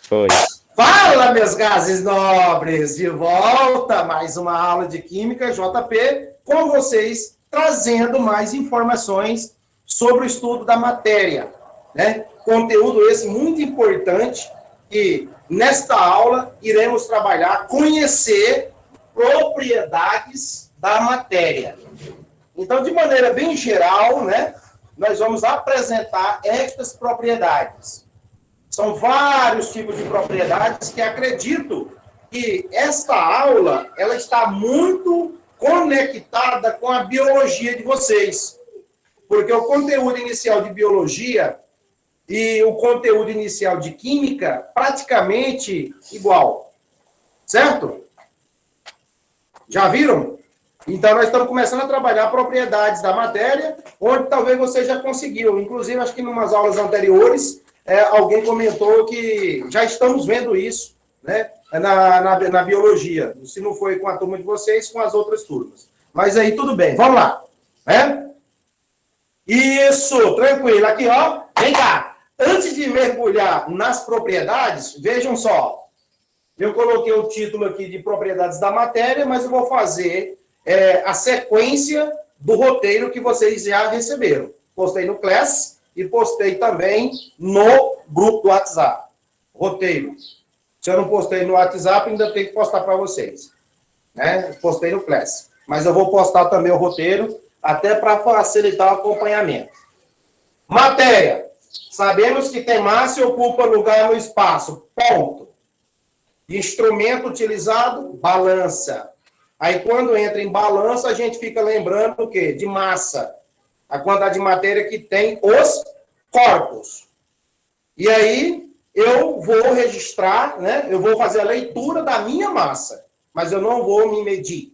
Foi. Fala, meus gases nobres! De volta, mais uma aula de Química JP, com vocês, trazendo mais informações sobre o estudo da matéria, né? Conteúdo esse muito importante e, nesta aula, iremos trabalhar, conhecer propriedades da matéria. Então, de maneira bem geral, né, nós vamos apresentar estas propriedades. São vários tipos de propriedades que acredito que esta aula ela está muito conectada com a biologia de vocês. Porque o conteúdo inicial de biologia e o conteúdo inicial de química praticamente igual. Certo? Já viram? Então, nós estamos começando a trabalhar propriedades da matéria, onde talvez você já conseguiu. Inclusive, acho que em umas aulas anteriores, alguém comentou que já estamos vendo isso, né, na biologia. Se não foi com a turma de vocês, com as outras turmas. Mas aí, tudo bem. Vamos lá. Né? Isso, tranquilo. Aqui, ó. Vem cá. Antes de mergulhar nas propriedades, vejam só. Eu coloquei o título aqui de propriedades da matéria, mas eu vou fazer a sequência do roteiro que vocês já receberam. Postei no Class e postei também no grupo do WhatsApp. Roteiro. Se eu não postei no WhatsApp, ainda tenho que postar para vocês. Né? Postei no Class. Mas eu vou postar também o roteiro, até para facilitar o acompanhamento. Matéria. Sabemos que tem massa e ocupa lugar no espaço. Ponto. Instrumento utilizado, balança. Aí, quando entra em balança, a gente fica lembrando o quê? De massa. A quantidade de matéria que tem os corpos. E aí, eu vou registrar, né? Eu vou fazer a leitura da minha massa, mas eu não vou me medir,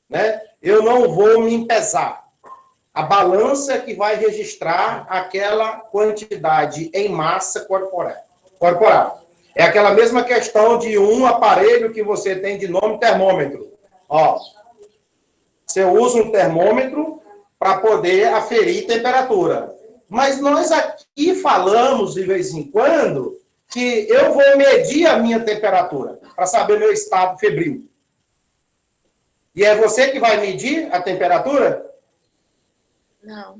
né? Eu não vou me pesar. A balança é que vai registrar aquela quantidade em massa corporal. É aquela mesma questão de um aparelho que você tem de nome termômetro. Ó, você usa um termômetro para poder aferir temperatura. Mas nós aqui falamos, de vez em quando, que eu vou medir a minha temperatura para saber meu estado febril. E é você que vai medir a temperatura? Não.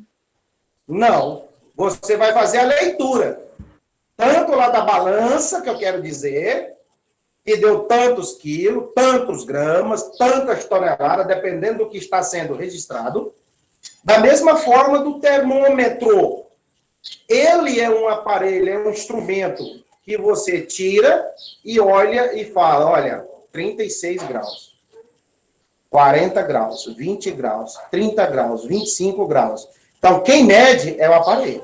Não. Você vai fazer a leitura. Tanto lá da balança, que eu quero dizer, que deu tantos quilos, tantos gramas, tantas toneladas, dependendo do que está sendo registrado. Da mesma forma do termômetro. Ele é um aparelho, é um instrumento que você tira e olha e fala, olha, 36 graus, 40 graus, 20 graus, 30 graus, 25 graus. Então, quem mede é o aparelho.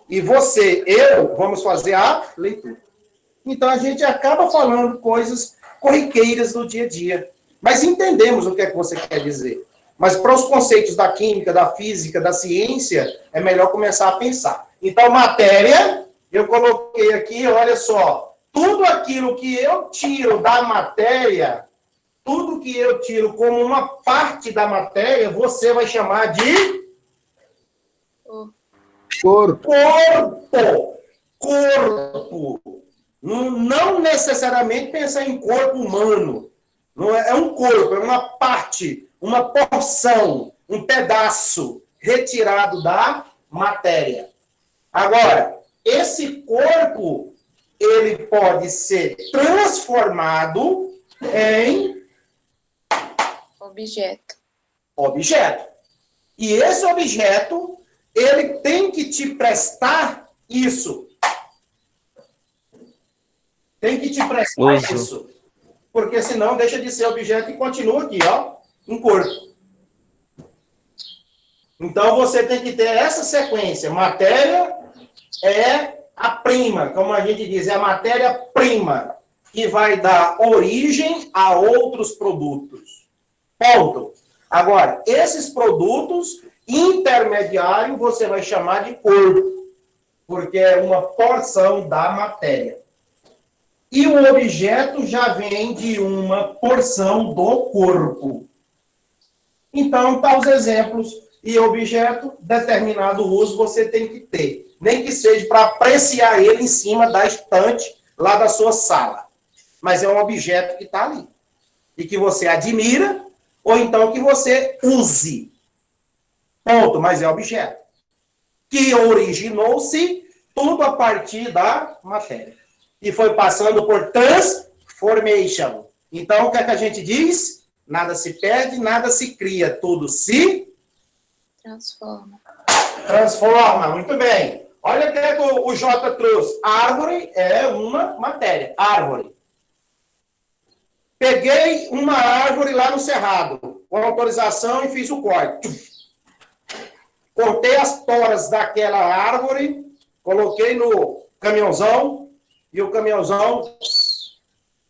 E você, eu, vamos fazer a leitura. Então, a gente acaba falando coisas corriqueiras do dia a dia. Mas entendemos o que é que você quer dizer. Mas para os conceitos da química, da física, da ciência, é melhor começar a pensar. Então, matéria, eu coloquei aqui, olha só, tudo aquilo que eu tiro da matéria, tudo que eu tiro como uma parte da matéria, você vai chamar de... Corpo. Corpo. Não necessariamente pensar em corpo humano. Não é um corpo, é uma parte, uma porção, um pedaço retirado da matéria. Agora, esse corpo, ele pode ser transformado em objeto. E esse objeto, ele tem que te prestar isso. Tem que te prestar isso. Porque senão deixa de ser objeto e continua aqui, ó, um corpo. Então você tem que ter essa sequência. Matéria é a prima, como a gente diz, é a matéria-prima, que vai dar origem a outros produtos. Ponto. Agora, esses produtos intermediários você vai chamar de corpo, porque é uma porção da matéria. E o objeto já vem de uma porção do corpo. Então, tá os exemplos. E objeto, determinado uso, você tem que ter. Nem que seja para apreciar ele em cima da estante lá da sua sala. Mas é um objeto que está ali. E que você admira, ou então que você use. Ponto, mas é objeto. Que originou-se tudo a partir da matéria. E foi passando por transformation. Então, o que é que a gente diz? Nada se perde, nada se cria. Tudo se Transforma. transforma. Muito bem. Olha o que é que o J trouxe. Árvore é uma matéria. Árvore. Peguei uma árvore lá no cerrado, com autorização, e fiz o corte. Cortei as toras daquela árvore, coloquei no caminhãozão, e o caminhãozão,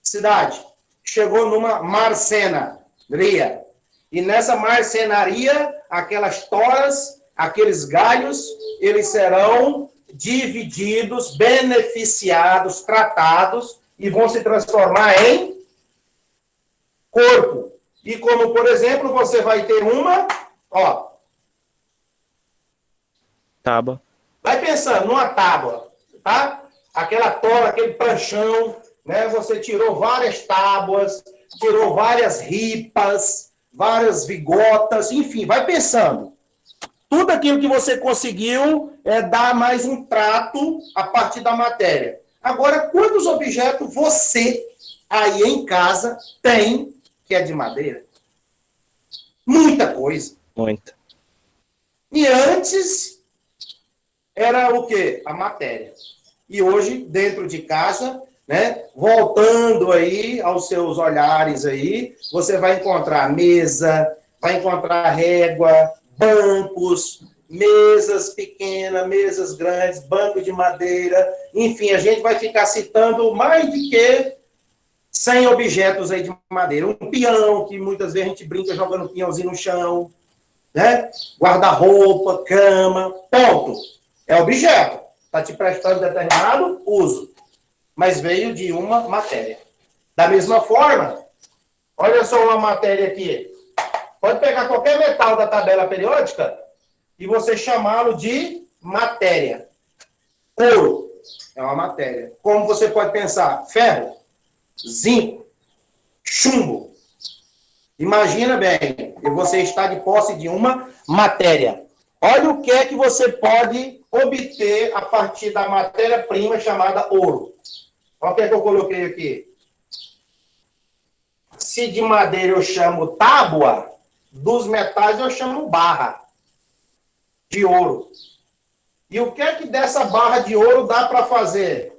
cidade, chegou numa marcenaria. E nessa marcenaria, aquelas toras, aqueles galhos, eles serão divididos, beneficiados, tratados, e vão se transformar em corpo. E como, por exemplo, você vai ter uma, ó. Tábua. Vai pensando numa tábua, tá? Aquela tora, aquele pranchão, né? Você tirou várias tábuas, tirou várias ripas, várias vigotas, enfim, vai pensando. Tudo aquilo que você conseguiu é dar mais um trato a partir da matéria. Agora, quantos objetos você, aí em casa, tem que é de madeira? Muita coisa. Muita. E antes era o quê? A matéria. E hoje, dentro de casa, né, voltando aí aos seus olhares aí, você vai encontrar mesa, vai encontrar régua, bancos, mesas pequenas, mesas grandes, banco de madeira, enfim, a gente vai ficar citando mais de que 100 objetos aí de madeira. Um peão, que muitas vezes a gente brinca jogando um peãozinho no chão, né? Guarda-roupa, cama, ponto. É objeto. Está te prestando determinado uso. Mas veio de uma matéria. Da mesma forma, olha só uma matéria aqui. Pode pegar qualquer metal da tabela periódica e você chamá-lo de matéria. Ouro é uma matéria. Como você pode pensar? Ferro, zinco, chumbo. Imagina bem, você está de posse de uma matéria. Olha o que é que você pode obter a partir da matéria-prima chamada ouro. Olha o que é que eu coloquei aqui. Se de madeira eu chamo tábua, dos metais eu chamo barra de ouro. E o que é que dessa barra de ouro dá para fazer?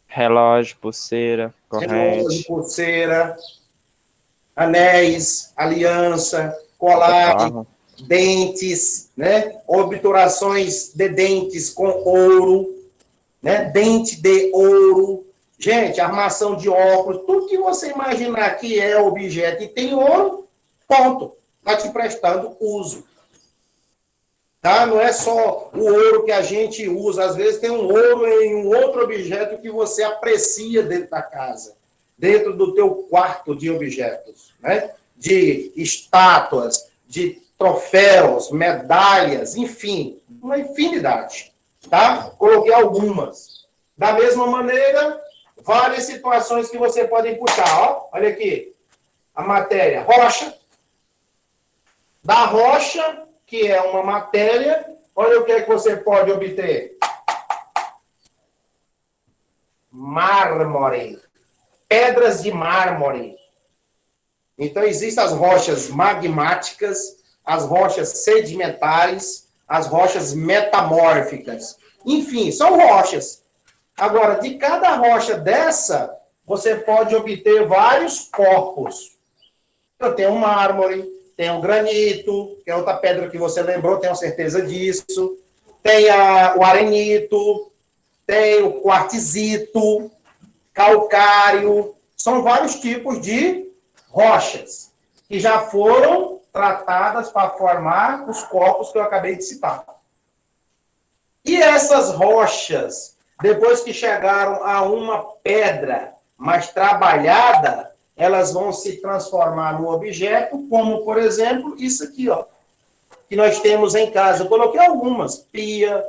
Relógio, pulseira, Relógio, corrente. pulseira, anéis, aliança, colar, Barra. dentes, né? Obturações de dentes com ouro, né? Dente de ouro. Gente, armação de óculos, tudo que você imaginar que é objeto e tem ouro, ponto. Está te prestando uso. Tá? Não é só o ouro que a gente usa. Às vezes tem um ouro em um outro objeto que você aprecia dentro da casa, dentro do teu quarto de objetos, né? De estátuas, de troféus, medalhas, enfim, uma infinidade. Tá? Coloquei algumas. Da mesma maneira, várias situações que você pode puxar. Ó, olha aqui. A matéria rocha. Da rocha, que é uma matéria, olha o que é que você pode obter. Mármore. Pedras de mármore. Então, existem as rochas magmáticas, as rochas sedimentares, as rochas metamórficas. Enfim, são rochas. Agora, de cada rocha dessa, você pode obter vários corpos. Eu tenho um mármore, tem um granito, que é outra pedra que você lembrou, tenho certeza disso. Tem o arenito, tem o quartzito, calcário. São vários tipos de rochas que já foram tratadas para formar os corpos que eu acabei de citar. E essas rochas, depois que chegaram a uma pedra mais trabalhada, elas vão se transformar num objeto, como, por exemplo, isso aqui, ó, que nós temos em casa. Eu coloquei algumas, pia,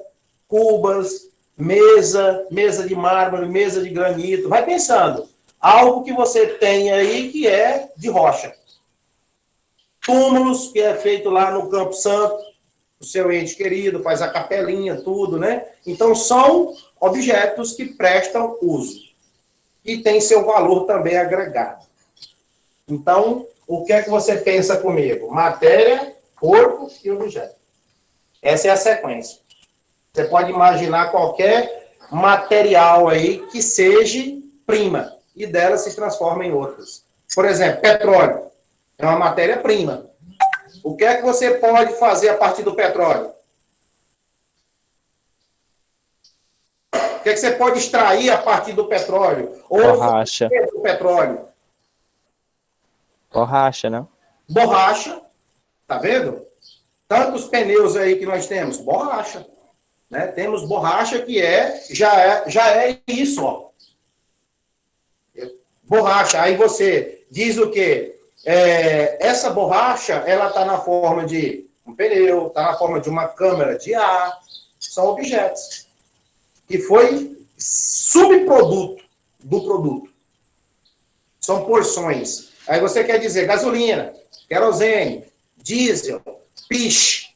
cubas, mesa de mármore, mesa de granito. Vai pensando. Algo que você tem aí que é de rocha. Túmulos, que é feito lá no Campo Santo, o seu ente querido, faz a capelinha, tudo, né? Então, são objetos que prestam uso. E tem seu valor também agregado. Então, o que é que você pensa comigo? Matéria, corpo e objeto. Essa é a sequência. Você pode imaginar qualquer material aí que seja prima e dela se transforma em outras. Por exemplo, petróleo é uma matéria-prima. O que é que você pode fazer a partir do petróleo? O que é que você pode extrair a partir do petróleo? Ou Borracha. do petróleo? Borracha, né? Borracha, tá vendo? Tantos pneus aí que nós temos, borracha. Né? Temos borracha que já é isso, ó. Borracha. Aí você diz o quê? Essa borracha, ela está na forma de um pneu, está na forma de uma câmara de ar. São objetos. Que foi subproduto do produto. São porções. Aí você quer dizer gasolina, querosene, diesel, piche.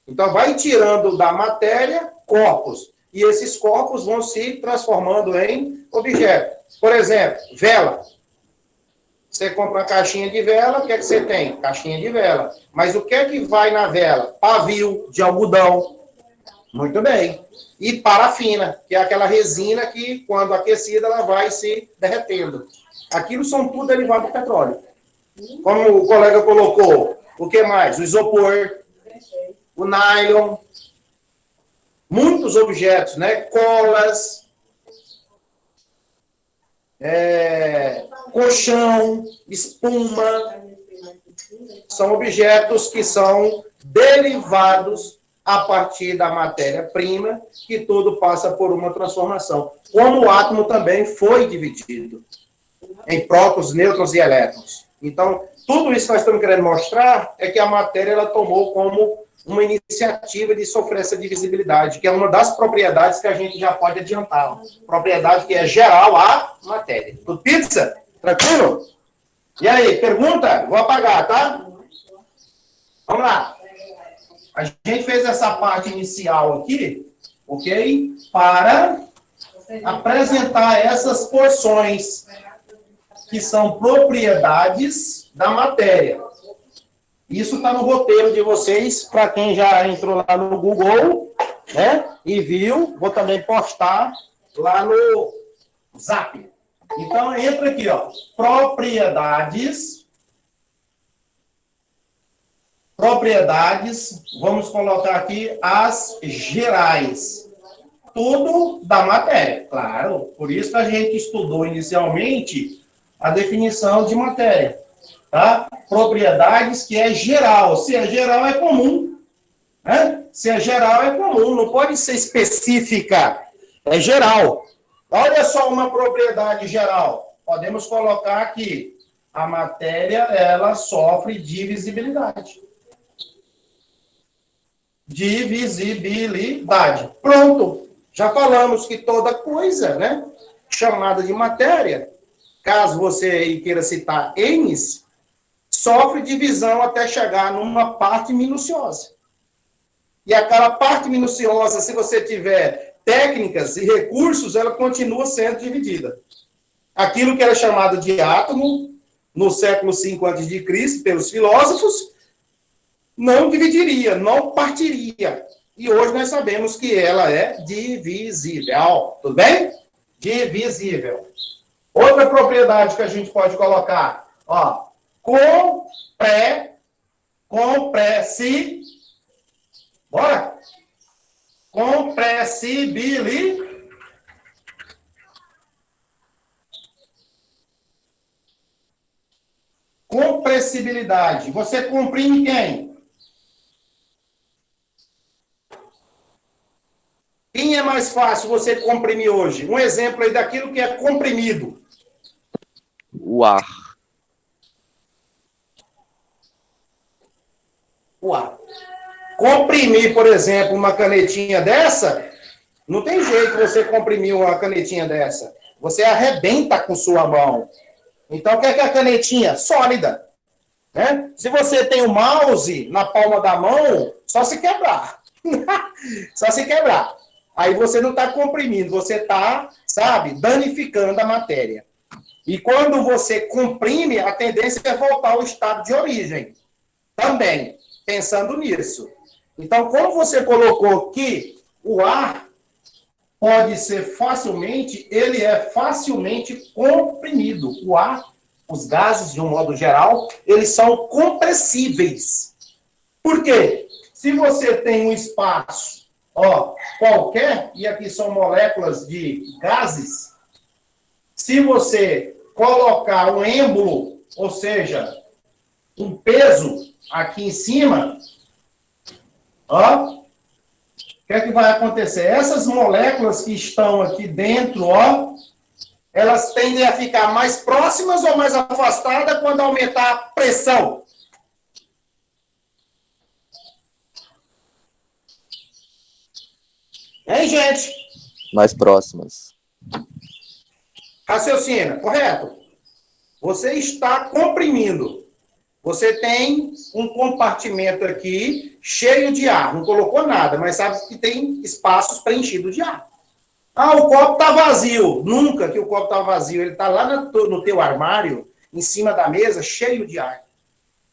Então, vai tirando da matéria corpos. E esses corpos vão se transformando em objetos. Por exemplo, vela. Você compra uma caixinha de vela, o que é que você tem? Caixinha de vela. Mas o que é que vai na vela? Pavio de algodão. Muito bem. E parafina, que é aquela resina que, quando aquecida, ela vai se derretendo. Aquilo são tudo derivados do petróleo. Como o colega colocou, o que mais? O isopor, o nylon, muitos objetos, né? Colas, colchão, espuma, são objetos que são derivados a partir da matéria-prima, que tudo passa por uma transformação. Como o átomo também foi dividido em prótons, nêutrons e elétrons. Então, tudo isso que nós estamos querendo mostrar é que a matéria ela tomou como uma iniciativa de sofrer essa divisibilidade, que é uma das propriedades que a gente já pode adiantar. Propriedade que é geral à matéria. Tudo pizza? Tranquilo? E aí, pergunta? Vou apagar, tá? Vamos lá. A gente fez essa parte inicial aqui, ok? Para apresentar essas porções que são propriedades da matéria. Isso está no roteiro de vocês, para quem já entrou lá no Google, né? E viu, vou também postar lá no Zap. Então, entra aqui, ó. Propriedades, vamos colocar aqui as gerais. Tudo da matéria, claro. Por isso que a gente estudou inicialmente a definição de matéria. Tá? Propriedades que é geral. Se é geral, é comum. Né? Se é geral, é comum. Não pode ser específica. É geral. Olha só uma propriedade geral. Podemos colocar aqui. A matéria, ela sofre divisibilidade. Divisibilidade. Pronto. Já falamos que toda coisa, né, chamada de matéria, caso você aí queira citar N's, sofre divisão até chegar numa parte minuciosa. E aquela parte minuciosa, se você tiver técnicas e recursos, ela continua sendo dividida. Aquilo que era chamado de átomo, no século V a.C., pelos filósofos, não dividiria, não partiria. E hoje nós sabemos que ela é divisível. Tudo bem? Divisível. Outra propriedade que a gente pode colocar, ó, bora? Compressibilidade. Você comprime quem? Quem é mais fácil você comprimir hoje? Um exemplo aí daquilo que é comprimido. O ar. O ar. Comprimir, por exemplo, uma canetinha dessa Não tem jeito você comprimir uma canetinha dessa. Você arrebenta com sua mão. Então, o que é a canetinha? Sólida. Né? Se você tem o mouse na palma da mão, só se quebrar. Só se quebrar. Aí você não está comprimindo, você está, sabe, danificando a matéria. E quando você comprime, a tendência é voltar ao estado de origem. Também, pensando nisso. Então, como você colocou que o ar pode ser facilmente, ele é facilmente comprimido. O ar, os gases, de um modo geral, eles são compressíveis. Por quê? Se você tem um espaço, qualquer, e aqui são moléculas de gases, se você colocar um êmbolo, ou seja, um peso aqui em cima, o que é que vai acontecer? Essas moléculas que estão aqui dentro, elas tendem a ficar mais próximas ou mais afastadas quando aumentar a pressão? Hein, gente? Mais próximas. Raciocina, correto? Você está comprimindo. Você tem um compartimento aqui cheio de ar. Não colocou nada, mas sabe que tem espaços preenchidos de ar. O copo está vazio. Nunca que o copo está vazio. Ele está lá no teu armário, em cima da mesa, cheio de ar.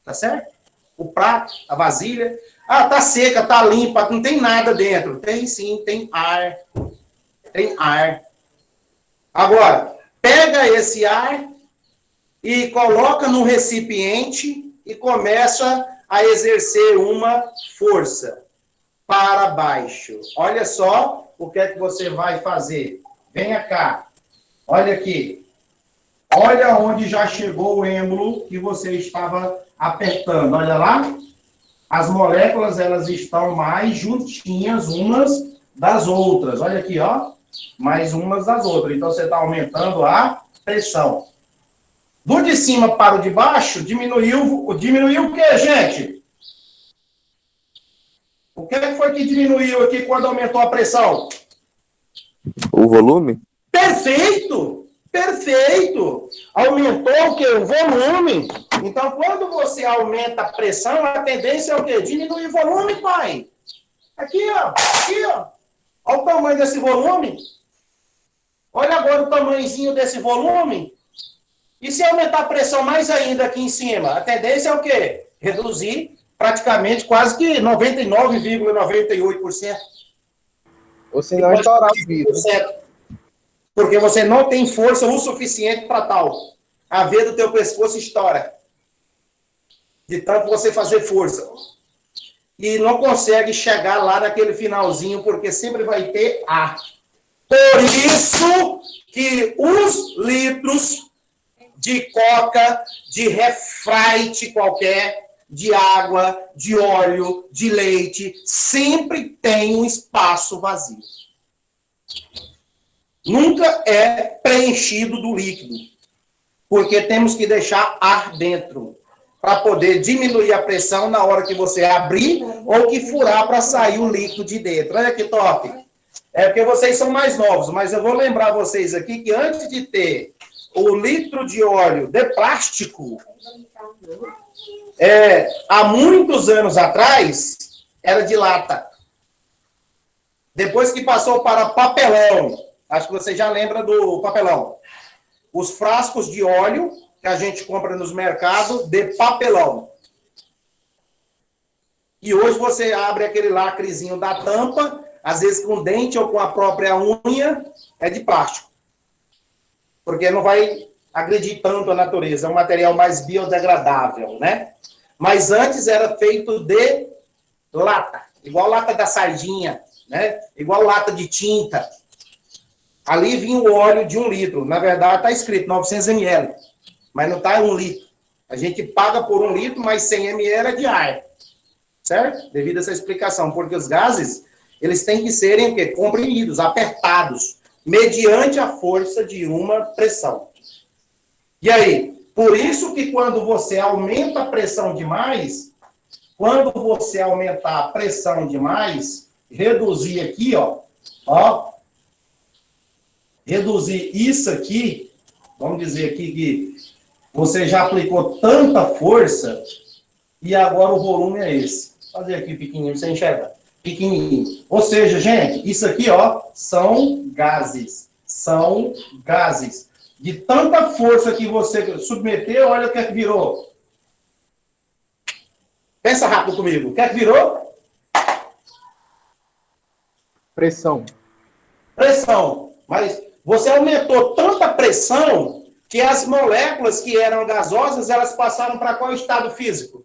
Tá certo? O prato, a vasilha. Tá seca, tá limpa, não tem nada dentro. Tem sim, tem ar. Tem ar. Agora, pega esse ar e coloca no recipiente e começa a exercer uma força para baixo. Olha só o que é que você vai fazer. Venha cá. Olha aqui. Olha onde já chegou o êmbolo que você estava apertando. Olha lá. As moléculas, elas estão mais juntinhas umas das outras. Olha aqui, mais umas das outras. Então, você está aumentando a pressão. Do de cima para o de baixo, diminuiu o quê, gente? O que foi que diminuiu aqui quando aumentou a pressão? O volume? Perfeito! Perfeito! Aumentou o quê? O volume. Então, quando você aumenta a pressão, a tendência é o quê? Diminuir o volume, pai. Aqui, aqui, Olha o tamanho desse volume. Olha agora o tamanhozinho desse volume. E se aumentar a pressão mais ainda aqui em cima, a tendência é o quê? Reduzir praticamente quase que 99,98%. Ou se não, estourar o vidro. Porque você não tem força o suficiente para tal. A veia do teu pescoço estoura. De tanto você fazer força. E não consegue chegar lá naquele finalzinho, porque sempre vai ter ar. Por isso que os litros de coca, de refrite qualquer, de água, de óleo, de leite, sempre tem um espaço vazio. Nunca é preenchido do líquido, porque temos que deixar ar dentro, para poder diminuir a pressão na hora que você abrir ou que furar para sair o líquido de dentro. Olha que top! É porque vocês são mais novos, mas eu vou lembrar vocês aqui que antes de ter o litro de óleo de plástico, há muitos anos atrás, era de lata. Depois que passou para papelão, acho que você já lembra do papelão. Os frascos de óleo que a gente compra nos mercados de papelão. E hoje você abre aquele lacrezinho da tampa, às vezes com dente ou com a própria unha, é de plástico. Porque não vai agredir tanto a natureza, é um material mais biodegradável, né? Mas antes era feito de lata, igual lata da sardinha, né? Igual lata de tinta. Ali vinha o óleo de 1 litro. Na verdade, está escrito 900 ml. Mas não está 1 litro. A gente paga por 1 litro, mas 100 ml é de ar. Certo? Devido a essa explicação. Porque os gases, eles têm que serem o quê? Comprimidos, apertados, mediante a força de uma pressão. E aí? Por isso que quando você aumenta a pressão demais, quando você aumentar a pressão demais, reduzir aqui, Ó, reduzir isso aqui, vamos dizer aqui que você já aplicou tanta força e agora o volume é esse. Vou fazer aqui pequenininho, você enxerga. Pequenininho. Ou seja, gente, isso aqui, ó, são gases. São gases. De tanta força que você submeteu, olha o que é que virou. Pensa rápido comigo. O que é que virou? Pressão. Pressão. Mas você aumentou tanta pressão que as moléculas que eram gasosas, elas passaram para qual estado físico?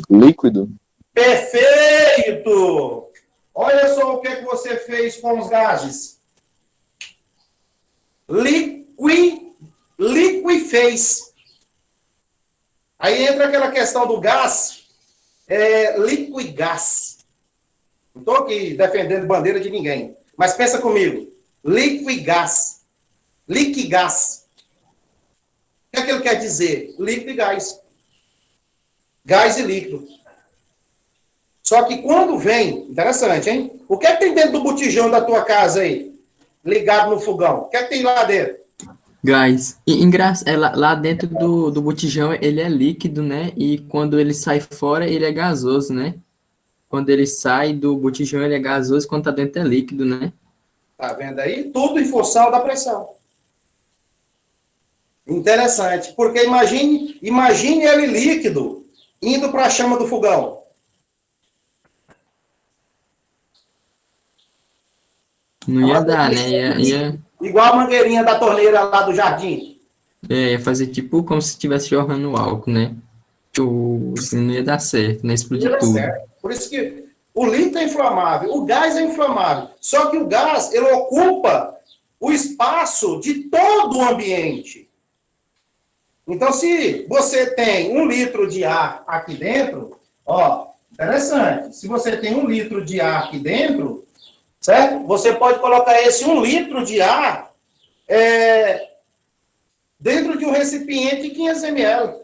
Líquido. Perfeito! Olha só o que é que você fez com os gases. Liquefez. Aí entra aquela questão do gás, liquigás. Não estou aqui defendendo bandeira de ninguém, mas pensa comigo. Liquigás. Liquigás. O que é que ele quer dizer? Líquido e gás. Gás e líquido. Só que quando vem, interessante, hein? O que é que tem dentro do botijão da tua casa aí? Ligado no fogão. O que é que tem lá dentro? Gás. Lá dentro do botijão ele é líquido, né? E quando ele sai fora, ele é gasoso, né? Quando ele sai do botijão, ele é gasoso, quando tá dentro é líquido, né? Tá vendo aí? Tudo em função da pressão. Interessante. Porque imagine ele líquido indo para a chama do fogão. Não ia dar, né? Igual a mangueirinha da torneira lá do jardim. Ia fazer tipo como se estivesse jorrando álcool, né? Assim, não ia dar certo, né? Explodir tudo. Certo. Por isso que o líquido é inflamável, o gás é inflamável. Só que o gás, ele ocupa o espaço de todo o ambiente. Então, se você tem 1 litro de ar aqui dentro, ó, interessante. Se você tem 1 litro de ar aqui dentro, certo? Você pode colocar esse 1 litro de ar dentro de um recipiente de 500 ml.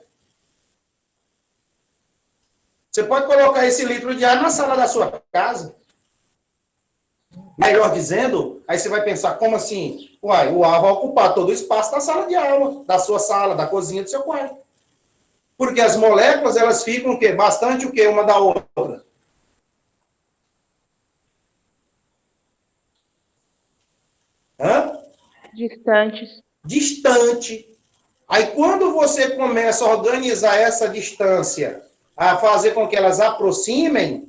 Você pode colocar esse litro de ar na sala da sua casa. Melhor dizendo, aí você vai pensar, como assim? Uai, o ar vai ocupar todo o espaço da sala de aula, da sua sala, da cozinha, do seu quarto. Porque as moléculas, elas ficam o quê? Bastante o quê? Uma da outra. Hã? Distantes. Distante. Aí, quando você começa a organizar essa distância, a fazer com que elas aproximem,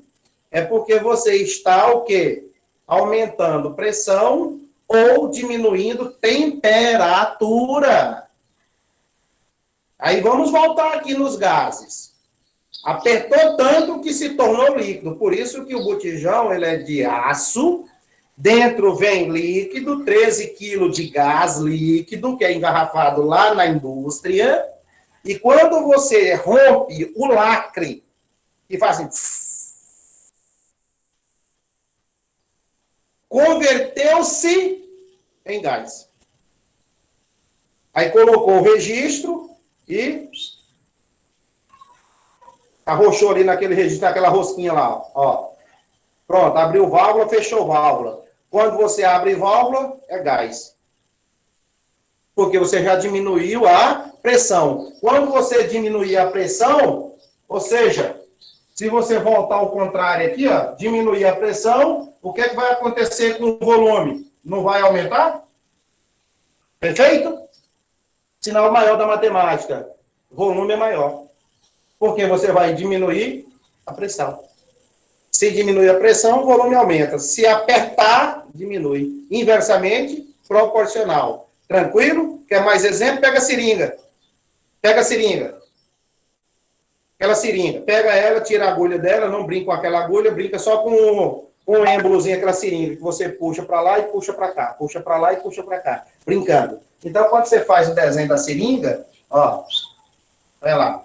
é porque você está, o quê? Aumentando pressão ou diminuindo temperatura. Aí, vamos voltar aqui nos gases. Apertou tanto que se tornou líquido. Por isso que o botijão, ele é de aço. Dentro vem líquido, 13 quilos de gás líquido, que é engarrafado lá na indústria. E quando você rompe o lacre e faz assim, converteu-se em gás. Aí colocou o registro e arrochou ali naquele registro, naquela rosquinha lá, ó. Pronto, abriu válvula, fechou válvula. Quando você abre válvula, é gás. Porque você já diminuiu a pressão. Quando você diminuir a pressão, ou seja, se você voltar ao contrário aqui, ó, diminuir a pressão, o que é que vai acontecer com o volume? Não vai aumentar? Perfeito? Sinal maior da matemática. Volume é maior. Porque você vai diminuir a pressão. Se diminuir a pressão, o volume aumenta. Se apertar, diminui. Inversamente, proporcional. Tranquilo? Quer mais exemplo? Pega a seringa. Pega a seringa. Aquela seringa. Pega ela, tira a agulha dela, não brinca com aquela agulha, brinca só com um êmbolozinho, aquela seringa, que você puxa para lá e puxa para cá. Puxa para lá e puxa para cá. Brincando. Então, quando você faz o desenho da seringa, ó, olha lá.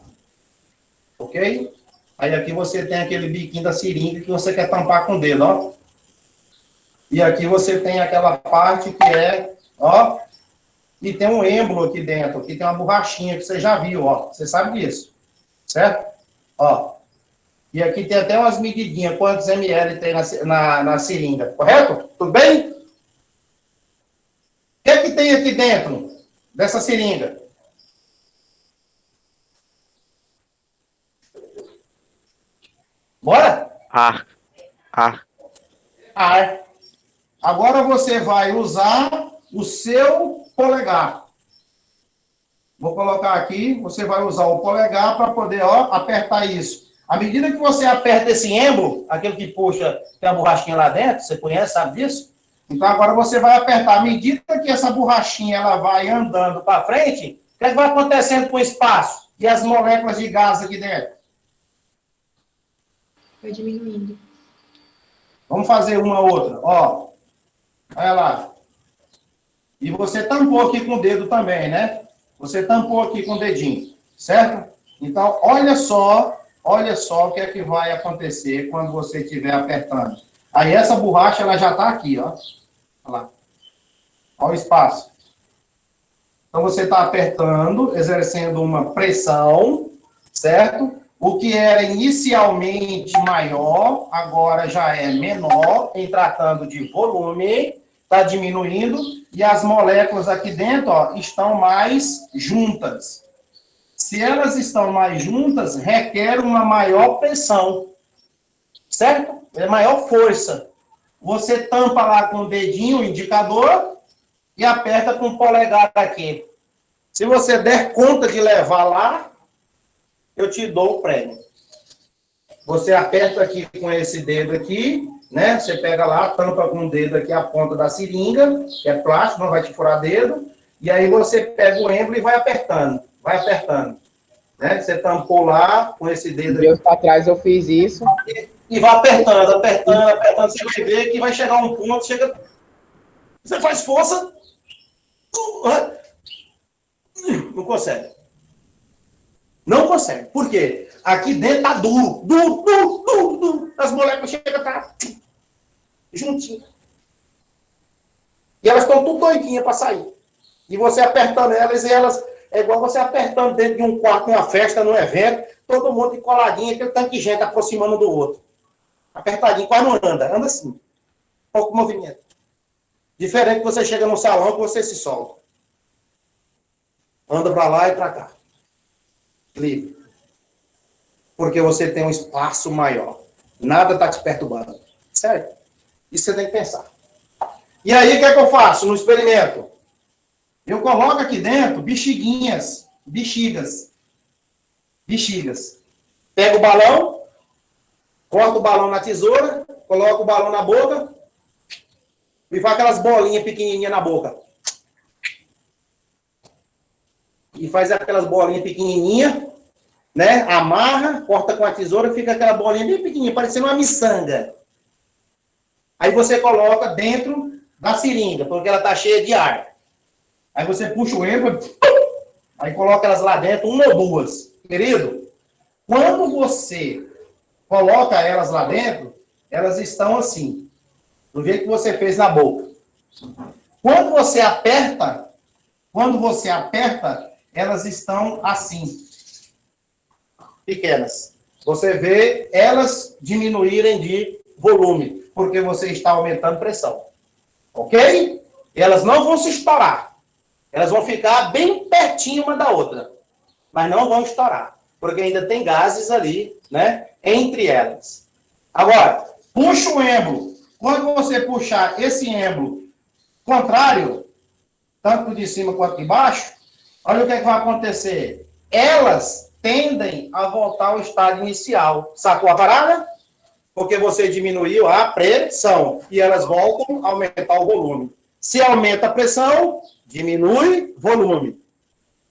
Ok? Aí aqui você tem aquele biquinho da seringa que você quer tampar com o dedo, ó. E aqui você tem aquela parte que é, ó, e tem um êmbolo aqui dentro, aqui tem uma borrachinha que você já viu, ó. Você sabe disso, certo? Ó. E aqui tem até umas medidinhas, quantos ml tem na seringa, correto? Tudo bem? tem aqui dentro dessa seringa? Bora? Ar. Ar. Agora você vai usar o seu polegar. Vou colocar aqui, você vai usar o polegar para poder, ó, apertar isso. À medida que você aperta esse êmbolo, aquele que puxa, tem a borrachinha lá dentro, você conhece, sabe disso? Então agora você vai apertar. À medida que essa borrachinha ela vai andando para frente, o que é que vai acontecendo com o espaço e as moléculas de gás aqui dentro? Vai diminuindo. Vamos fazer uma outra, ó. Olha lá. E você tampou aqui com o dedo também, né? Você tampou aqui com o dedinho, certo? Então, olha só o que é que vai acontecer quando você estiver apertando. Aí essa borracha, ela já está aqui, ó. Olha lá. Olha o espaço. Então, você está apertando, exercendo uma pressão, certo? O que era inicialmente maior, agora já é menor, em tratando de volume, está diminuindo, e as moléculas aqui dentro, ó, estão mais juntas. Se elas estão mais juntas, requer uma maior pressão, certo? É maior força. Você tampa lá com o dedinho, o indicador, e aperta com o polegar aqui. Se você der conta de levar lá, eu te dou o prêmio. Você aperta aqui com esse dedo aqui, né? Você pega lá, tampa com o dedo aqui a ponta da seringa, que é plástico, não vai te furar dedo, e aí você pega o êmbolo e vai apertando, né? Você tampou lá com esse dedo aqui. Dias para trás eu fiz isso. E vai apertando, você vai ver que vai chegar um ponto, você faz força, não consegue. Não consegue. Por quê? Aqui dentro tá duro. As moléculas chegam a estar juntinhas. E elas estão tudo doidinhas para sair. E você apertando elas, e elas... É igual você apertando dentro de um quarto, numa festa, num evento, todo mundo coladinho, aquele tanque de gente aproximando do outro. Apertadinho, quase não anda. Anda assim. Pouco movimento. Diferente que você chega no salão, que você se solta. Anda para lá e para cá. Livre. Porque você tem um espaço maior. Nada está te perturbando. Certo? Isso você tem que pensar. E aí, o que é que eu faço no experimento? Eu coloco aqui dentro bexigas. Pego o balão, corto o balão na tesoura, coloco o balão na boca e faço aquelas bolinhas pequenininhas na boca. E faz aquelas bolinhas pequenininhas, né? Amarra, corta com a tesoura, fica aquela bolinha bem pequenininha, parecendo uma miçanga. Aí você coloca dentro da seringa, porque ela está cheia de ar. Aí você puxa o êmbolo, aí coloca elas lá dentro, uma ou duas. Querido, quando você coloca elas lá dentro, elas estão assim, do jeito que você fez na boca. Quando você aperta, elas estão assim, pequenas. Você vê elas diminuírem de volume, porque você está aumentando pressão. Ok? E elas não vão se estourar. Elas vão ficar bem pertinho uma da outra. Mas não vão estourar. Porque ainda tem gases ali, né? Entre elas. Agora, puxa o êmbolo. Quando você puxar esse êmbolo contrário, tanto de cima quanto de baixo, olha o que é que vai acontecer. Elas tendem a voltar ao estado inicial. Sacou a parada? Porque você diminuiu a pressão. E elas voltam a aumentar o volume. Se aumenta a pressão, diminui volume.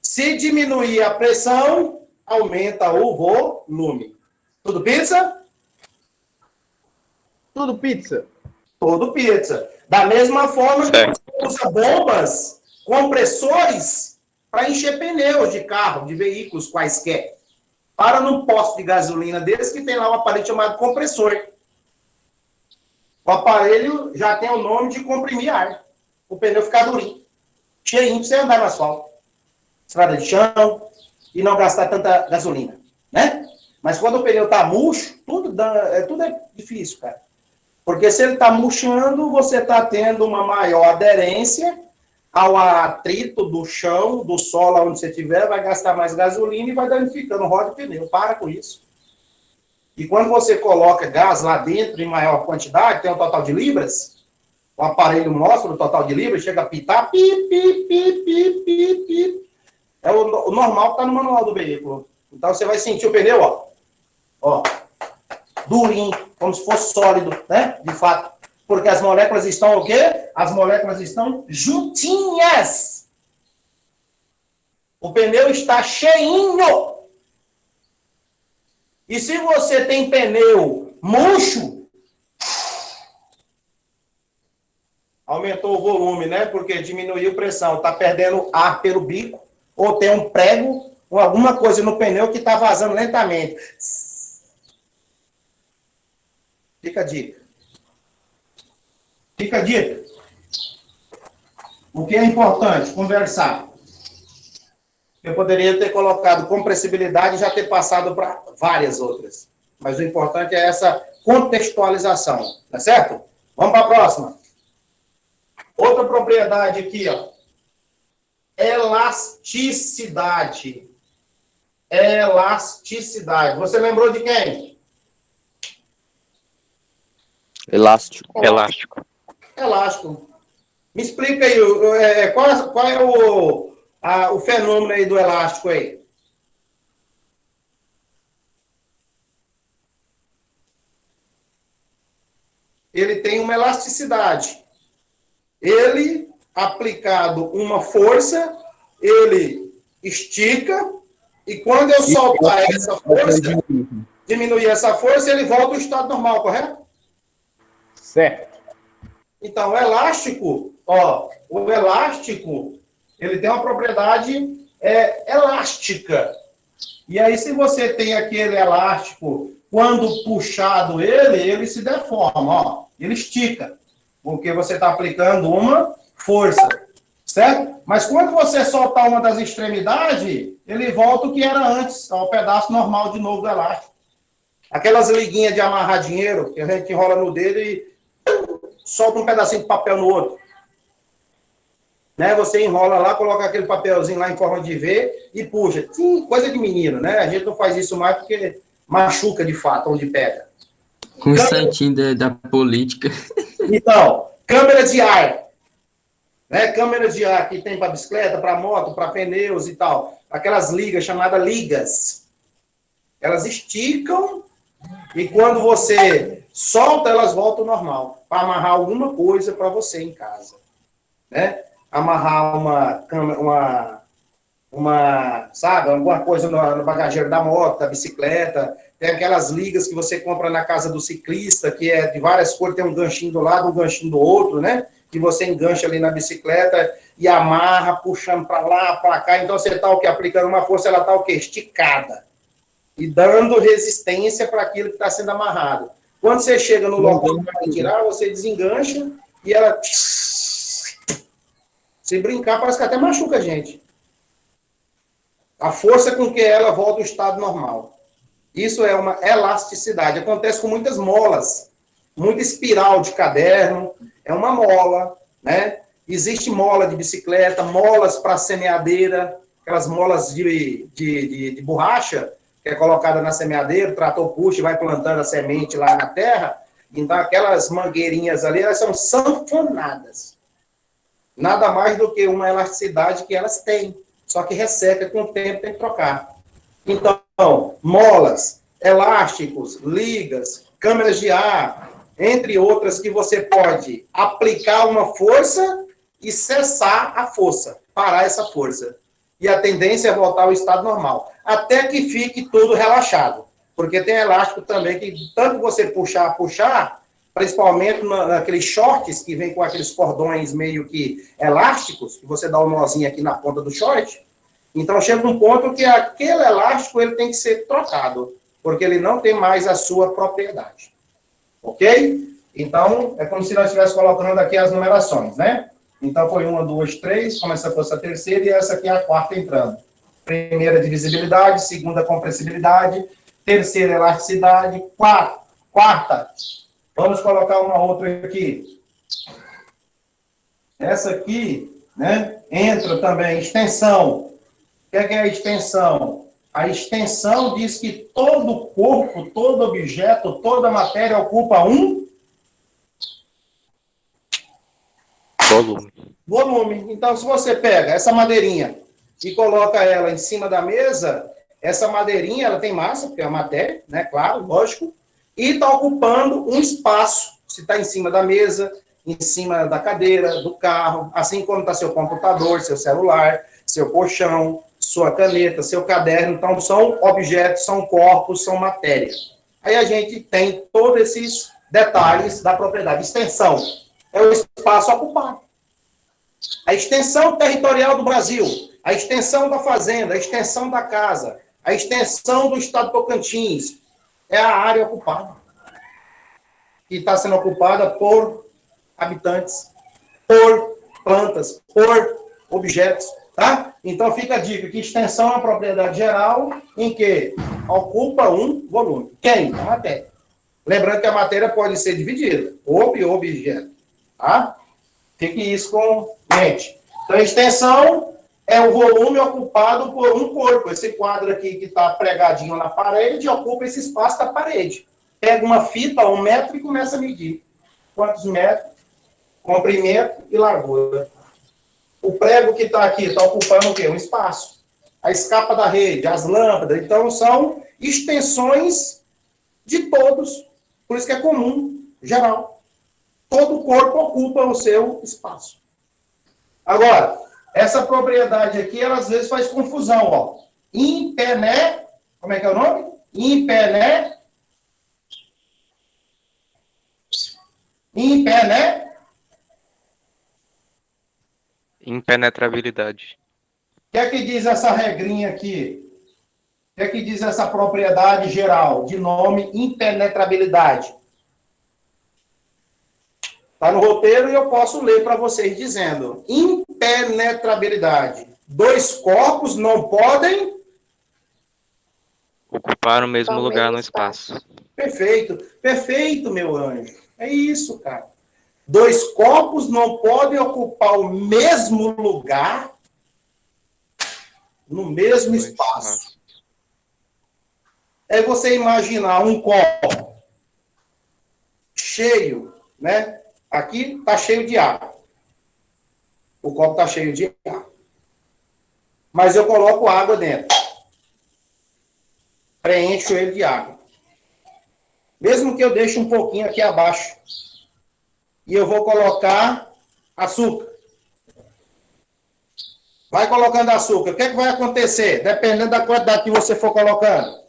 Se diminuir a pressão, aumenta o volume. Tudo pizza? Tudo pizza. Tudo pizza. Da mesma forma que você usa bombas, compressores, para encher pneus de carro, de veículos quaisquer. Para num posto de gasolina deles que tem lá um aparelho chamado compressor. O aparelho já tem o nome de comprimir ar. O pneu ficar durinho, cheinho, para você andar no asfalto. Estrada de chão e não gastar tanta gasolina, né? Mas quando o pneu está murcho, tudo é difícil, cara. Porque se ele está murchando, você está tendo uma maior aderência ao atrito do chão, do solo, onde você estiver, vai gastar mais gasolina e vai danificando roda e pneu. Para com isso. E quando você coloca gás lá dentro em maior quantidade, tem um total de libras, o aparelho mostra o total de libras, chega a pitar, pi, pi, pi, pi, pi, pi. É o normal que está no manual do veículo. Então você vai sentir o pneu, ó, durinho, como se fosse sólido, né? De fato. Porque as moléculas estão o quê? As moléculas estão juntinhas. O pneu está cheinho. E se você tem pneu murcho, aumentou o volume, né? Porque diminuiu a pressão, está perdendo ar pelo bico, ou tem um prego, ou alguma coisa no pneu que está vazando lentamente. Fica a dica. Fica a dica. O que é importante? Conversar. Eu poderia ter colocado compressibilidade e já ter passado para várias outras. Mas o importante é essa contextualização. Tá certo? Vamos para a próxima. Outra propriedade aqui, ó. Elasticidade. Elasticidade. Você lembrou de quem? Elástico. Elástico. Me explica aí, qual é o fenômeno aí do elástico aí? Ele tem uma elasticidade. Ele, aplicado uma força, ele estica, e quando eu soltar essa força, diminuir essa força, ele volta ao estado normal, correto? Certo. Então, o elástico, ele tem uma propriedade elástica. E aí, se você tem aquele elástico, quando puxado ele se deforma, ele estica, porque você está aplicando uma força, certo? Mas quando você soltar uma das extremidades, ele volta o que era antes, ao pedaço normal de novo do elástico. Aquelas liguinhas de amarrar dinheiro, que a gente enrola no dedo e solta um pedacinho de papel no outro. Né? Você enrola lá, coloca aquele papelzinho lá em forma de V e puxa. Sim, coisa de menino, né? A gente não faz isso mais porque machuca de fato onde pega. Com o santinho da política. Então, câmera de ar. Né? Câmera de ar que tem para bicicleta, para moto, para pneus e tal. Aquelas ligas chamadas ligas. Elas esticam e quando você solta, elas voltam ao normal. Para amarrar alguma coisa para você em casa. Né? Amarrar sabe, alguma coisa no bagageiro da moto, da bicicleta. Tem aquelas ligas que você compra na casa do ciclista, que é de várias cores, tem um ganchinho do lado, um ganchinho do outro, né? Que você engancha ali na bicicleta e amarra, puxando para lá, para cá. Então, você está o quê? Aplicando uma força, ela está o quê? Esticada. E dando resistência para aquilo que está sendo amarrado. Quando você chega no local para tirar, você desengancha e ela... Se brincar, parece que até machuca a gente. A força com que ela volta ao estado normal. Isso é uma elasticidade. Acontece com muitas molas. Muita espiral de caderno. É uma mola, né? Existe mola de bicicleta, molas para semeadeira, aquelas molas de borracha, que é colocada na semeadeira, o trator puxa e vai plantando a semente lá na terra. Então, aquelas mangueirinhas ali, elas são sanfonadas. Nada mais do que uma elasticidade que elas têm. Só que resseca com o tempo, tem que trocar. Então, molas, elásticos, ligas, câmeras de ar, entre outras que você pode aplicar uma força e cessar a força, parar essa força. E a tendência é voltar ao estado normal, até que fique tudo relaxado. Porque tem elástico também que tanto você puxar, principalmente naqueles shorts que vem com aqueles cordões meio que elásticos, que você dá um nozinho aqui na ponta do short. Então, chega um ponto que aquele elástico ele tem que ser trocado, porque ele não tem mais a sua propriedade. Ok? Então, é como se nós estivéssemos colocando aqui as numerações, né? Então, foi 1, 2, 3, como essa fosse a terceira, e essa aqui é a quarta entrando. Primeira, divisibilidade. Segunda, compressibilidade. Terceira, elasticidade. Quarta. Vamos colocar uma outra aqui. Essa aqui né? Entra também extensão. O que é a extensão? A extensão diz que todo corpo, todo objeto, toda matéria ocupa um Volume. volume. Então, se você pega essa madeirinha e coloca ela em cima da mesa, essa madeirinha, ela tem massa, porque é uma matéria, né? Claro, lógico, e está ocupando um espaço. Se está em cima da mesa, em cima da cadeira, do carro, assim como está seu computador, seu celular, seu colchão, sua caneta, seu caderno. Então, são objetos, são corpos, são matéria. Aí a gente tem todos esses detalhes da propriedade. Extensão é o espaço ocupado. A extensão territorial do Brasil, a extensão da fazenda, a extensão da casa, a extensão do estado de Tocantins, é a área ocupada, que está sendo ocupada por habitantes, por plantas, por objetos, tá? Então fica a dica que extensão é uma propriedade geral em que ocupa um volume. Quem? A matéria. Lembrando que a matéria pode ser dividida, objeto, tá? Fique isso com mente. Então, a extensão é o volume ocupado por um corpo. Esse quadro aqui que está pregadinho na parede ocupa esse espaço da parede. Pega uma fita, 1 metro, e começa a medir. Quantos metros? Comprimento e largura. O prego que está aqui está ocupando o quê? Um espaço. A escapa da rede, as lâmpadas. Então, são extensões de todos. Por isso que é comum, geral. Todo o corpo ocupa o seu espaço. Agora, essa propriedade aqui, ela às vezes faz confusão, ó. Impené, como é que é o nome? Impenetrabilidade. O que é que diz essa regrinha aqui? O que é que diz essa propriedade geral de nome impenetrabilidade? Está no roteiro e eu posso ler para vocês dizendo: impenetrabilidade. 2 corpos não podem Ocupar o mesmo Ocupar o lugar mesmo no espaço. Perfeito, perfeito, meu anjo. É isso, cara. 2 corpos não podem ocupar o mesmo lugar no mesmo No espaço. É você imaginar um copo cheio, né? Aqui está cheio de água. O copo está cheio de água. Mas eu coloco água dentro. Preencho ele de água. Mesmo que eu deixe um pouquinho aqui abaixo. E eu vou colocar açúcar. Vai colocando açúcar. O que é que vai acontecer? Dependendo da quantidade que você for colocando.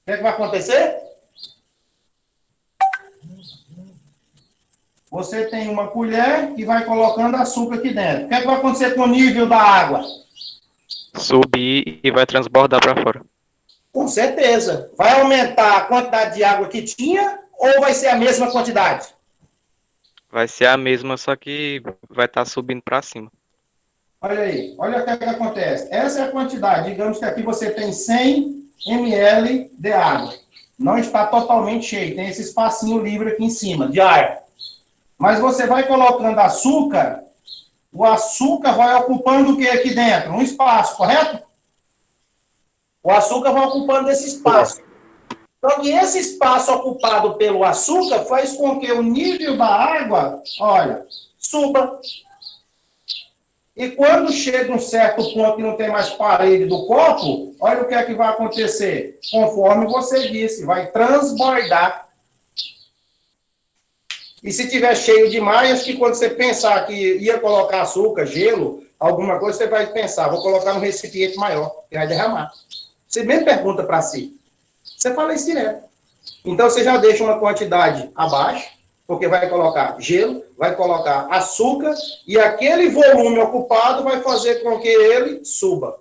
O que é que vai acontecer? Você tem uma colher e vai colocando açúcar aqui dentro. O que é que vai acontecer com o nível da água? Subir e vai transbordar para fora. Com certeza. Vai aumentar a quantidade de água que tinha ou vai ser a mesma quantidade? Vai ser a mesma, só que vai estar subindo para cima. Olha aí. Olha o que acontece. Essa é a quantidade. Digamos que aqui você tem 100 ml de água. Não está totalmente cheio. Tem esse espacinho livre aqui em cima, de ar. Mas você vai colocando açúcar, o açúcar vai ocupando o que aqui dentro? Um espaço, correto? O açúcar vai ocupando esse espaço. Então, que esse espaço ocupado pelo açúcar faz com que o nível da água, olha, suba. E quando chega um certo ponto que não tem mais parede do copo, olha o que é que vai acontecer. Conforme você disse, vai transbordar. E se tiver cheio demais, acho que quando você pensar que ia colocar açúcar, gelo, alguma coisa, você vai pensar, vou colocar num recipiente maior, que vai derramar. Você mesmo pergunta para si. Você fala isso direto. Então, você já deixa uma quantidade abaixo, porque vai colocar gelo, vai colocar açúcar, e aquele volume ocupado vai fazer com que ele suba.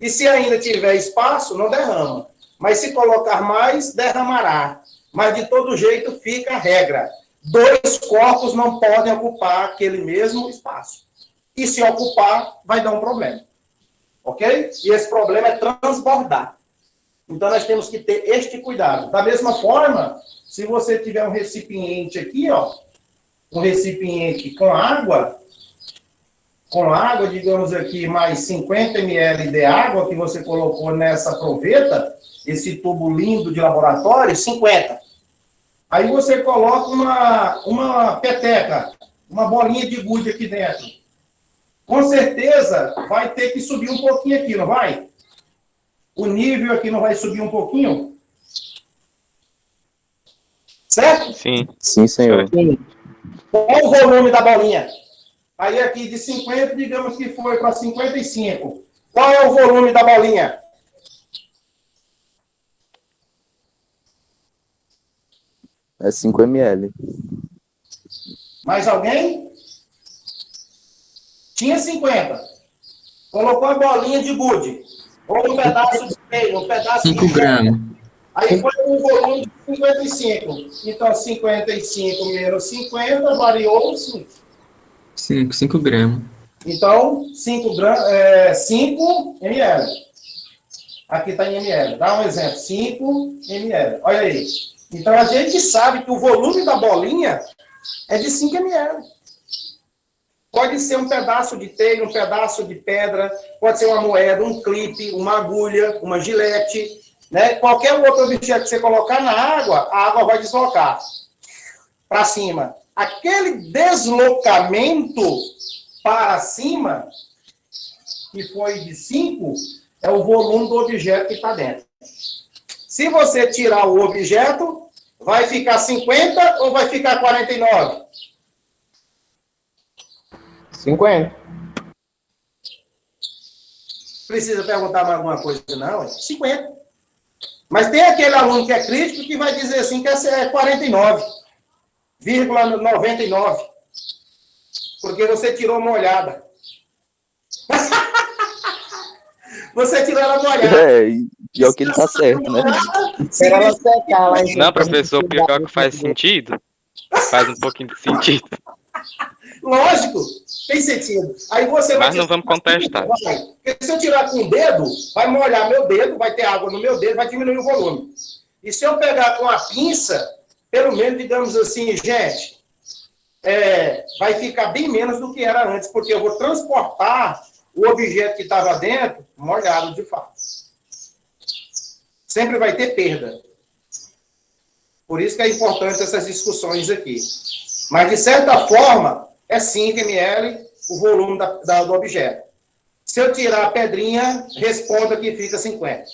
E se ainda tiver espaço, não derrama. Mas se colocar mais, derramará. Mas, de todo jeito, fica a regra. 2 corpos não podem ocupar aquele mesmo espaço. E se ocupar, vai dar um problema. Ok? E esse problema é transbordar. Então, nós temos que ter este cuidado. Da mesma forma, se você tiver um recipiente aqui, ó, um recipiente com água, digamos aqui, mais 50 ml de água que você colocou nessa proveta, esse tubo lindo de laboratório, 50. Aí você coloca uma peteca, uma bolinha de gude aqui dentro. Com certeza vai ter que subir um pouquinho aqui, não vai? O nível aqui não vai subir um pouquinho? Certo? Sim. Sim, senhor. Qual o volume da bolinha? Aí aqui de 50, digamos que foi para 55. Qual é o volume da bolinha? É 5 ml. Mais alguém? Tinha 50. Colocou a bolinha de gude. Ou um pedaço de peito, um pedaço 5 de... gramas. Aí foi um volume de 55. Então, 55 menos 50 variou 5. 5 gramas. Então, 5 ml. Aqui está em ml. Dá um exemplo. 5 ml. Olha aí. Então, a gente sabe que o volume da bolinha é de 5 ml. Pode ser um pedaço de telha, um pedaço de pedra, pode ser uma moeda, um clipe, uma agulha, uma gilete, né? Qualquer outro objeto que você colocar na água, a água vai deslocar para cima. Aquele deslocamento para cima, que foi de 5, é o volume do objeto que está dentro. Se você tirar o objeto, vai ficar 50 ou vai ficar 49? 50. Precisa perguntar mais alguma coisa, não? 50. Mas tem aquele aluno que é crítico que vai dizer assim que essa é 49,99. Porque você tirou uma olhada. Você tirou ela molhada. É, e pior que ele tá certo, né? Espera ela secar lá em Não, professor, pior que faz sentido. Faz um pouquinho de sentido. Lógico, tem sentido. Aí você vai... Mas não vamos contestar. Porque se eu tirar com o dedo, vai molhar meu dedo, vai ter água no meu dedo, vai diminuir o volume. E se eu pegar com a pinça, pelo menos, digamos assim, gente, vai ficar bem menos do que era antes, porque eu vou transportar o objeto que estava dentro molhado de fato. Sempre vai ter perda. Por isso que é importante essas discussões aqui. Mas, de certa forma, é 5 ml o volume do objeto. Se eu tirar a pedrinha, responda que fica 50.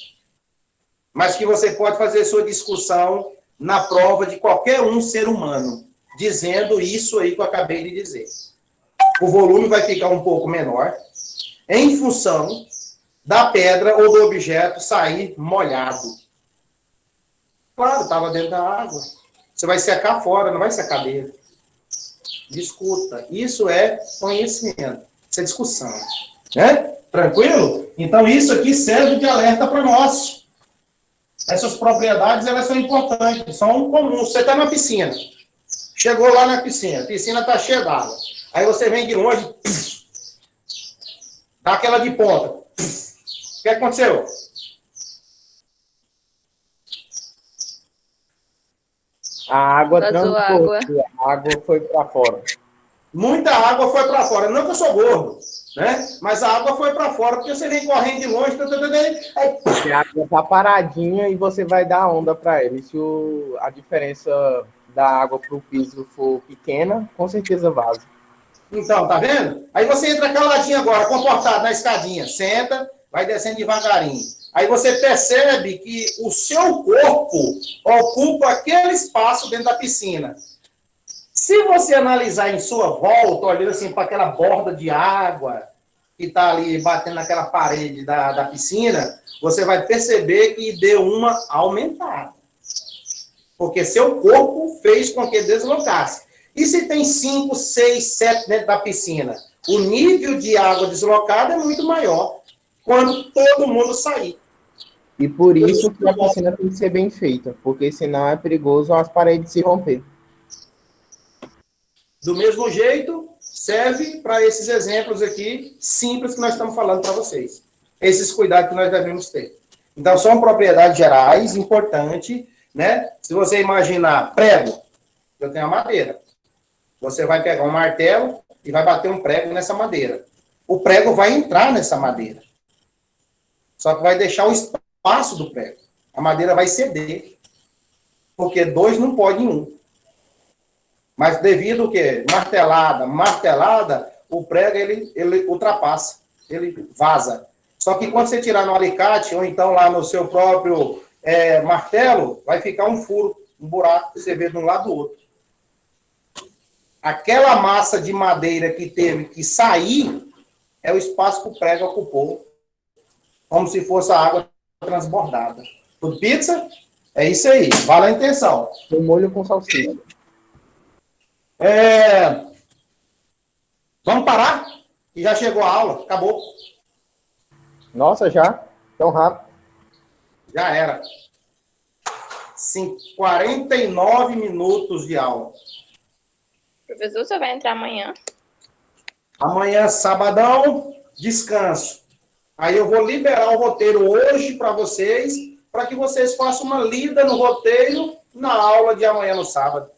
Mas que você pode fazer sua discussão na prova de qualquer um ser humano, dizendo isso aí que eu acabei de dizer. O volume vai ficar um pouco menor, em função da pedra ou do objeto sair molhado. Claro, estava dentro da água. Você vai secar fora, não vai secar dentro. Discuta. Isso é conhecimento. Isso é discussão. Né? Tranquilo? Então, isso aqui serve de alerta para nós. Essas propriedades, elas são importantes, são comuns. Você está na piscina. Chegou lá na piscina. A piscina está cheia d'água. Aí você vem de longe, dá aquela de ponta. O que aconteceu? A água Vazou trancou, água. a água foi para fora. Muita água foi para fora. Não que eu sou gordo, né? Mas a água foi para fora, porque você vem correndo de longe, aí... Porque a água tá paradinha e você vai dar onda para ele. Se a diferença da água para o piso for pequena, com certeza vaza. Então, tá vendo? Aí você entra caladinho agora, comportado na escadinha. Senta, vai descendo devagarinho. Aí você percebe que o seu corpo ocupa aquele espaço dentro da piscina. Se você analisar em sua volta, olhando assim para aquela borda de água que está ali batendo naquela parede da piscina, você vai perceber que deu uma aumentada. Porque seu corpo fez com que deslocasse. E se tem 5, 6, 7 dentro da piscina? O nível de água deslocada é muito maior quando todo mundo sair. E por isso que a piscina tem que ser bem feita, porque senão é perigoso as paredes se romper. Do mesmo jeito, serve para esses exemplos aqui simples que nós estamos falando para vocês. Esses cuidados que nós devemos ter. Então, são propriedades gerais, importantes, né? Se você imaginar prego, eu tenho a madeira. Você vai pegar um martelo e vai bater um prego nessa madeira. O prego vai entrar nessa madeira. Só que vai deixar o espaço do prego. A madeira vai ceder. Porque dois não pode em um. Mas devido ao quê? Martelada, o prego, ele ultrapassa. Ele vaza. Só que quando você tirar no alicate, ou então lá no seu próprio martelo, vai ficar um furo, um buraco, que você vê de um lado do outro. Aquela massa de madeira que teve que sair é o espaço que o prego ocupou, como se fosse a água transbordada. Tudo pizza? É isso aí, vale a intenção. Um molho com salsicha. Vamos parar? Que já chegou a aula, acabou. Nossa, já? Tão rápido. Já era. 49 minutos de aula. Professor, você vai entrar amanhã? Amanhã, sabadão, descanso. Aí eu vou liberar o roteiro hoje para vocês, para que vocês façam uma lida no roteiro na aula de amanhã no sábado.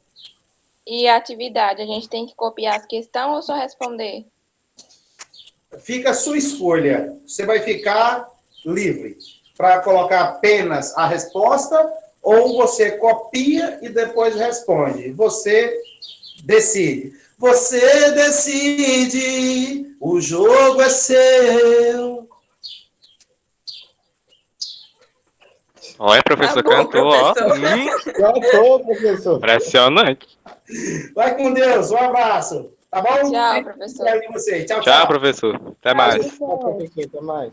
E a atividade, a gente tem que copiar as questões ou só responder? Fica a sua escolha. Você vai ficar livre para colocar apenas a resposta ou você copia e depois responde. Você decide. Você decide, o jogo é seu. Olha, professor, Tá bom, cantou, ó. professor. Cantou, professor. Impressionante. Vai com Deus, um abraço. Tá bom? Tchau, professor. Tchau, tchau. Tchau, professor. Até mais. Até mais.